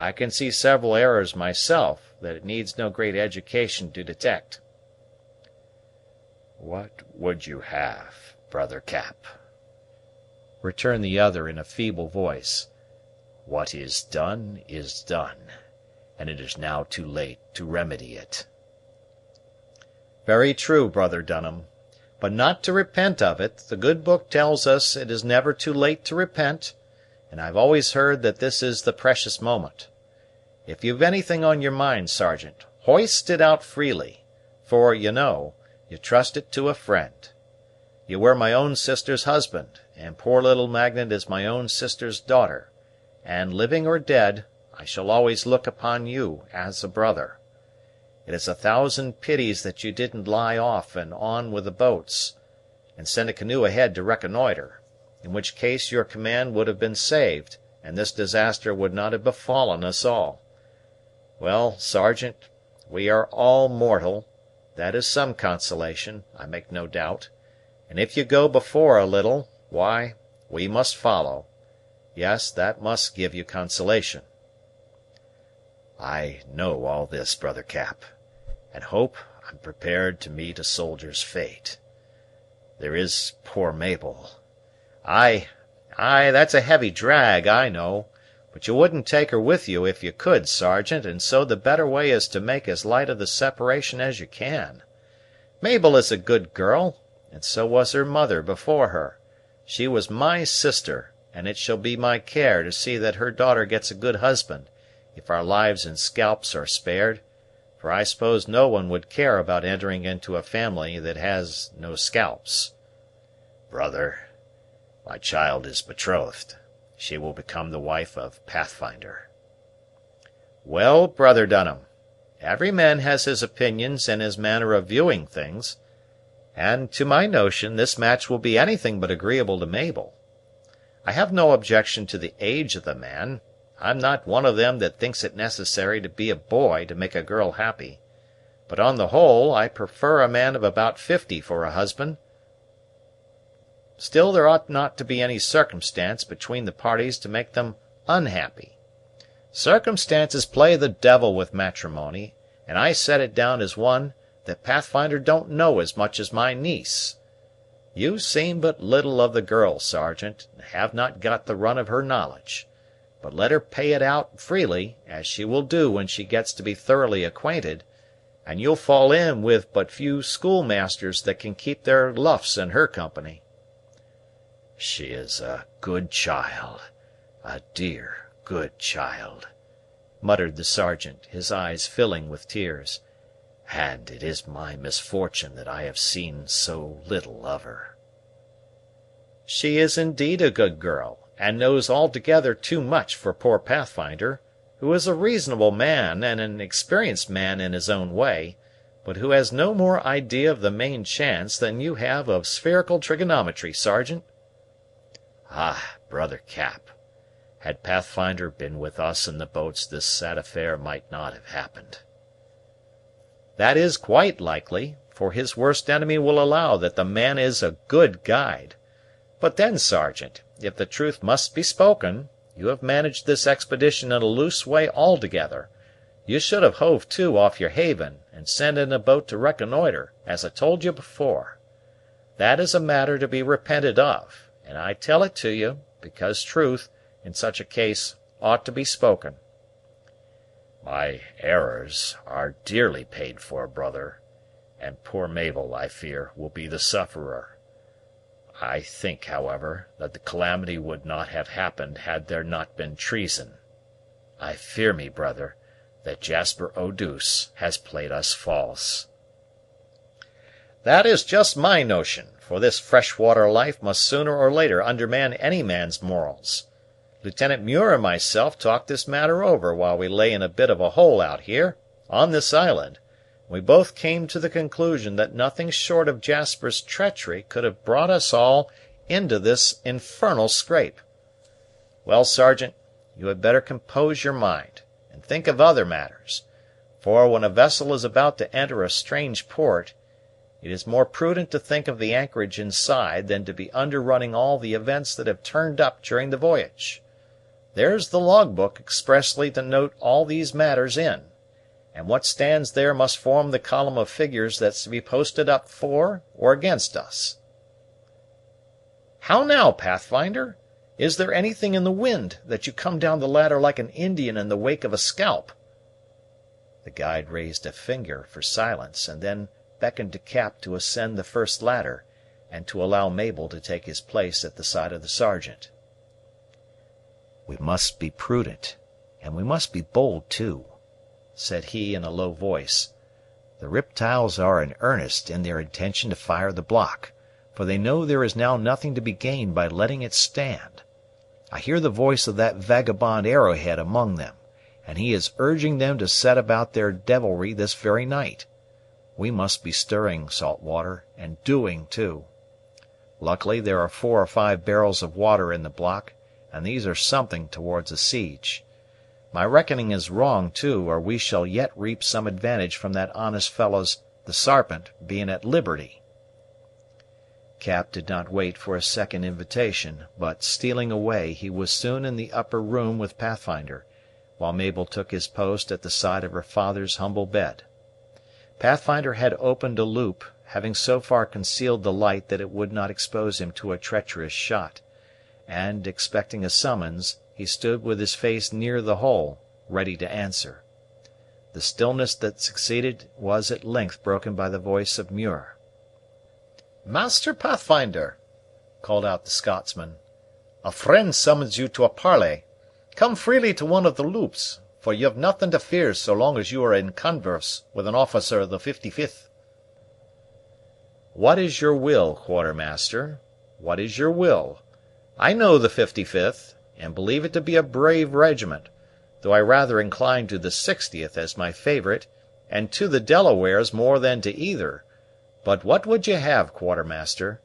I can see several errors myself that it needs no great education to detect." "What would you have, brother Cap?" returned the other in a feeble voice. "What is done, and it is now too late to remedy it." "Very true, brother Dunham, but not to repent of it. The good book tells us it is never too late to repent, and I've always heard that this is the precious moment. If you've anything on your mind, Sergeant, hoist it out freely, for, you know, you trust it to a friend. You were my own sister's husband, and poor little Magnet is my own sister's daughter, and, living or dead, I shall always look upon you as a brother. It is a thousand pities that you didn't lie off and on with the boats, and send a canoe ahead to reconnoitre, in which case your command would have been saved, and this disaster would not have befallen us all. Well, Sergeant, we are all mortal; that is some consolation, I make no doubt; and if you go before a little, why, we must follow. Yes, that must give you consolation." "I know all this, brother Cap, and hope I'm prepared to meet a soldier's fate. There is poor Mabel." Ay, that's a heavy drag, I know; but you wouldn't take her with you if you could, Sergeant, and so the better way is to make as light of the separation as you can. Mabel is a good girl, and so was her mother before her. She was my sister, and it shall be my care to see that her daughter gets a good husband, if our lives and scalps are spared, for I suppose no one would care about entering into a family that has no scalps." "Brother, my child is betrothed. She will become the wife of Pathfinder." "Well, brother Dunham, every man has his opinions and his manner of viewing things, and, to my notion, this match will be anything but agreeable to Mabel. I have no objection to the age of the man. I'm not one of them that thinks it necessary to be a boy to make a girl happy; but on the whole, I prefer a man of about 50 for a husband. Still, there ought not to be any circumstance between the parties to make them unhappy. Circumstances play the devil with matrimony, and I set it down as one that Pathfinder don't know as much as my niece. You've seen but little of the girl, Sergeant, and have not got the run of her knowledge; but let her pay it out freely, as she will do when she gets to be thoroughly acquainted, and you'll fall in with but few schoolmasters that can keep their luffs in her company." "She is a good child, a dear, good child," muttered the Sergeant, his eyes filling with tears, "and it is my misfortune that I have seen so little of her." "She is indeed a good girl, and knows altogether too much for poor Pathfinder, who is a reasonable man and an experienced man in his own way, but who has no more idea of the main chance than you have of spherical trigonometry, Sergeant." "Ah, brother Cap, had Pathfinder been with us in the boats this sad affair might not have happened." "That is quite likely, for his worst enemy will allow that the man is a good guide. But then, Sergeant, if the truth must be spoken, you have managed this expedition in a loose way altogether. You should have hove to off your haven, and sent in a boat to reconnoitre, as I told you before. That is a matter to be repented of, and I tell it to you, because truth, in such a case, ought to be spoken." "My errors are dearly paid for, brother, and poor Mabel, I fear, will be the sufferer. I think, however, that the calamity would not have happened had there not been treason. I fear me, brother, that Jasper Eau douce has played us false." "That is just my notion, for this freshwater life must sooner or later undermine any man's morals. Lieutenant Muir and myself talked this matter over while we lay in a bit of a hole out here, on this island, and we both came to the conclusion that nothing short of Jasper's treachery could have brought us all into this infernal scrape. Well, Sergeant, you had better compose your mind, and think of other matters; for, when a vessel is about to enter a strange port, it is more prudent to think of the anchorage inside than to be underrunning all the events that have turned up during the voyage. There's the log-book expressly to note all these matters in, and what stands there must form the column of figures that's to be posted up for or against us. How now, Pathfinder? Is there anything in the wind, that you come down the ladder like an Indian in the wake of a scalp?" The guide raised a finger for silence, and then beckoned to Cap to ascend the first ladder, and to allow Mabel to take his place at the side of the Sergeant. "We must be prudent, and we must be bold too," said he in a low voice. "The riptyles are in earnest in their intention to fire the block, for they know there is now nothing to be gained by letting it stand. I hear the voice of that vagabond Arrowhead among them, and he is urging them to set about their devilry this very night. We must be stirring, Saltwater, and doing too. Luckily there are 4 or 5 barrels of water in the block, and these are something towards a siege. My reckoning is wrong, too, or we shall yet reap some advantage from that honest fellow's, the Sarpent, being at liberty." Cap did not wait for a second invitation, but, stealing away, he was soon in the upper room with Pathfinder, while Mabel took his post at the side of her father's humble bed. Pathfinder had opened a loop, having so far concealed the light that it would not expose him to a treacherous shot, and, expecting a summons, he stood with his face near the hole, ready to answer. The stillness that succeeded was at length broken by the voice of Muir. "Master Pathfinder," called out the Scotsman, "a friend summons you to a parley. Come freely to one of the loops, for you have nothing to fear so long as you are in converse with an officer of the 55th. "What is your will, Quartermaster? What is your will? I know the 55th, and believe it to be a brave regiment, though I rather incline to the 60th as my favorite, and to the Delawares more than to either. But what would you have, Quartermaster?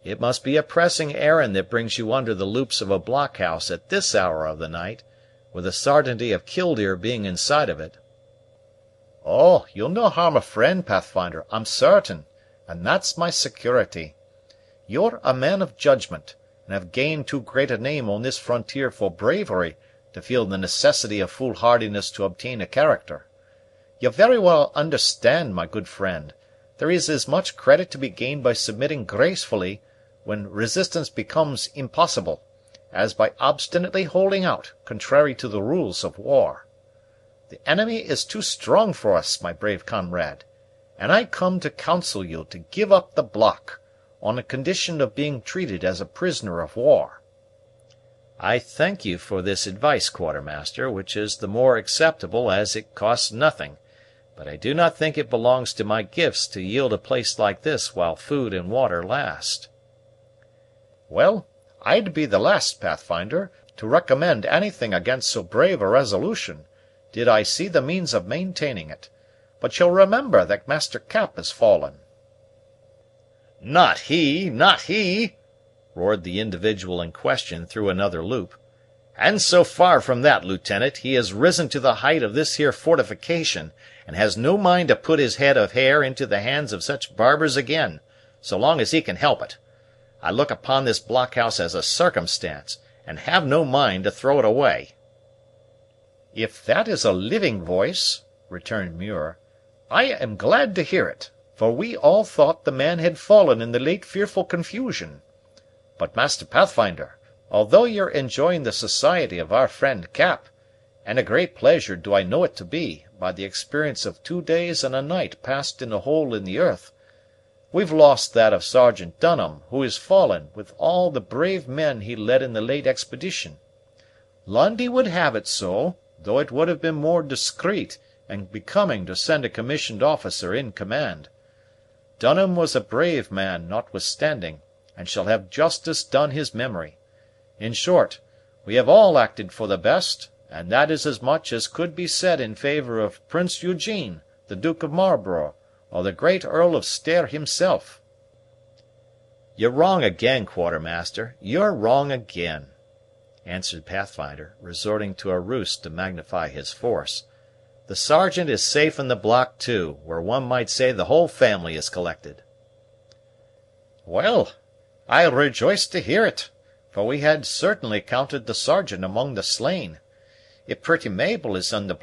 It must be a pressing errand that brings you under the loops of a blockhouse at this hour of the night, with the sartainty of Killdeer being inside of it." "Oh, you'll no harm a friend, Pathfinder, I'm certain, and that's my security. You're a man of judgment, and have gained too great a name on this frontier for bravery to feel the necessity of foolhardiness to obtain a character. You very well understand, my good friend, there is as much credit to be gained by submitting gracefully, when resistance becomes impossible, as by obstinately holding out, contrary to the rules of war. The enemy is too strong for us, my brave comrade, and I come to counsel you to give up the block, on a condition of being treated as a prisoner of war." "I thank you for this advice, Quartermaster, which is the more acceptable as it costs nothing, but I do not think it belongs to my gifts to yield a place like this while food and water last." "Well, I'd be the last, Pathfinder, to recommend anything against so brave a resolution, did I see the means of maintaining it. But you'll remember that Master Cap has fallen." "Not he, not he!" roared the individual in question through another loop. "And so far from that, Lieutenant, he has risen to the height of this here fortification, and has no mind to put his head of hair into the hands of such barbers again, so long as he can help it. I look upon this blockhouse as a circumstance, and have no mind to throw it away." "If that is a living voice," returned Muir, "I am glad to hear it, for we all thought the man had fallen in the late fearful confusion. But, Master Pathfinder, although you're enjoying the society of our friend Cap, and a great pleasure do I know it to be, by the experience of 2 days and a night passed in a hole in the earth, we've lost that of Sergeant Dunham, who is fallen, with all the brave men he led in the late expedition. Lundy would have it so, though it would have been more discreet and becoming to send a commissioned officer in command. Dunham was a brave man, notwithstanding, and shall have justice done his memory. In short, we have all acted for the best, and that is as much as could be said in favor of Prince Eugene, the Duke of Marlborough, or the great Earl of Stair himself." "You're wrong again, Quartermaster, you're wrong again," answered Pathfinder, resorting to a ruse to magnify his force. "The Sergeant is safe in the block, too, where one might say the whole family is collected." "Well, I rejoice to hear it, for we had certainly counted the Sergeant among the slain. If pretty Mabel is in the